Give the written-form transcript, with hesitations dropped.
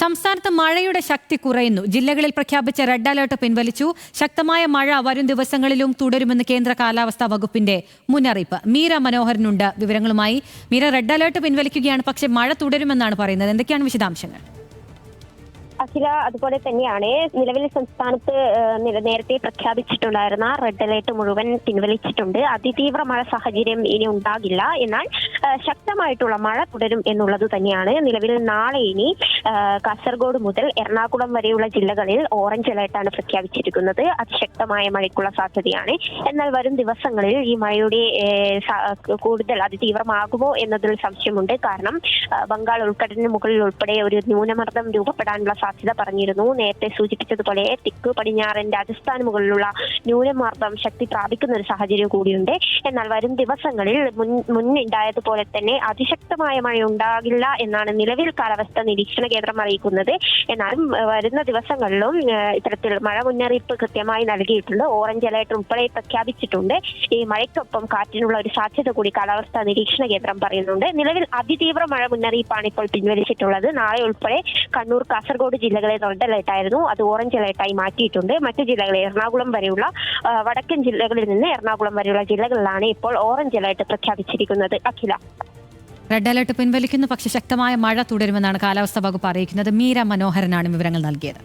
സംസ്ഥാനത്ത് മഴയുടെ ശക്തി കുറയുന്നു. ജില്ലകളിൽ പ്രഖ്യാപിച്ച റെഡ് അലർട്ട് പിൻവലിച്ചു. ശക്തമായ മഴ വരും ദിവസങ്ങളിലും തുടരുമെന്ന് കേന്ദ്ര കാലാവസ്ഥാ വകുപ്പിന്റെ മുന്നറിയിപ്പ്. മീര മനോഹരനുണ്ട് വിവരങ്ങളുമായി. മീര, റെഡ് അലർട്ട് പിൻവലിക്കുകയാണ്, പക്ഷേ മഴ തുടരുമെന്നാണ് പറയുന്നത്. എന്തൊക്കെയാണ് വിശദാംശങ്ങൾ? അഖില, അതുപോലെ തന്നെയാണ് നിലവിൽ സംസ്ഥാനത്ത് നേരത്തെ പ്രഖ്യാപിച്ചിട്ടുണ്ടായിരുന്ന റെഡ് അലേർട്ട് മുഴുവൻ പിൻവലിച്ചിട്ടുണ്ട്. അതിതീവ്ര മഴ സാഹചര്യം ഇനി ഉണ്ടാകില്ല, എന്നാൽ ശക്തമായിട്ടുള്ള മഴ തുടരും എന്നുള്ളത് തന്നെയാണ്. നിലവിൽ നാളെ ഇനി കാസർഗോഡ് മുതൽ എറണാകുളം വരെയുള്ള ജില്ലകളിൽ ഓറഞ്ച് അലേർട്ടാണ് പ്രഖ്യാപിച്ചിരിക്കുന്നത്. അതിശക്തമായ മഴയ്ക്കുള്ള സാധ്യതയാണ്. എന്നാൽ വരും ദിവസങ്ങളിൽ ഈ മഴയുടെ കൂടുതൽ അതിതീവ്രമാകുമോ എന്നതിൽ സംശയമുണ്ട്. കാരണം ബംഗാൾ ഉൾക്കടലിന് മുകളിൽ ഉൾപ്പെടെ ഒരു ന്യൂനമർദ്ദം രൂപപ്പെടാനുള്ള സാധ്യത പറഞ്ഞിരുന്നു. നേരത്തെ സൂചിപ്പിച്ചതുപോലെ തെക്ക് പടിഞ്ഞാറൻ രാജസ്ഥാൻ മുകളിലുള്ള ന്യൂനമർദ്ദം ശക്തി പ്രാപിക്കുന്ന ഒരു സാഹചര്യം കൂടിയുണ്ട്. എന്നാൽ വരും ദിവസങ്ങളിൽ മുന്നുണ്ടായതുപോലെ തന്നെ അതിശക്തമായ മഴ ഉണ്ടാകില്ല എന്നാണ് നിലവിൽ കാലാവസ്ഥാ നിരീക്ഷണ കേന്ദ്രം അറിയിക്കുന്നത്. എന്നാൽ വരുന്ന ദിവസങ്ങളിലും ഇത്തരത്തിൽ മഴ മുന്നറിയിപ്പ് കൃത്യമായി നൽകിയിട്ടുണ്ട്. ഓറഞ്ച് അലേർട്ട് ഉൾപ്പെടെ പ്രഖ്യാപിച്ചിട്ടുണ്ട്. ഈ മഴയ്ക്കൊപ്പം കാറ്റിനുള്ള ഒരു സാധ്യത കൂടി കാലാവസ്ഥാ നിരീക്ഷണ കേന്ദ്രം പറയുന്നുണ്ട്. നിലവിൽ അതിതീവ്ര മഴ മുന്നറിയിപ്പാണ് ഇപ്പോൾ പിൻവലിച്ചിട്ടുള്ളത്. നാളെ ഉൾപ്പെടെ കണ്ണൂർ, കാസർഗോഡ് ജില്ലകളെ റെഡ് അലേർട്ട് ആയിരുന്നു, അത് ഓറഞ്ച് അലേർട്ടായി മാറ്റിയിട്ടുണ്ട്. മറ്റു ജില്ലകളെ എറണാകുളം വരെയുള്ള വടക്കൻ ജില്ലകളിൽ നിന്ന് എറണാകുളം വരെയുള്ള ജില്ലകളിലാണ് ഇപ്പോൾ ഓറഞ്ച് അലേർട്ട് പ്രഖ്യാപിച്ചിരിക്കുന്നത്. അഖില, റെഡ് അലേർട്ട് പിൻവലിക്കുന്നു, പക്ഷേ ശക്തമായ മഴ തുടരുമെന്നാണ് കാലാവസ്ഥാ വകുപ്പ് അറിയിക്കുന്നത്. മീര മനോഹരനാണ് വിവരങ്ങൾ നൽകിയത്.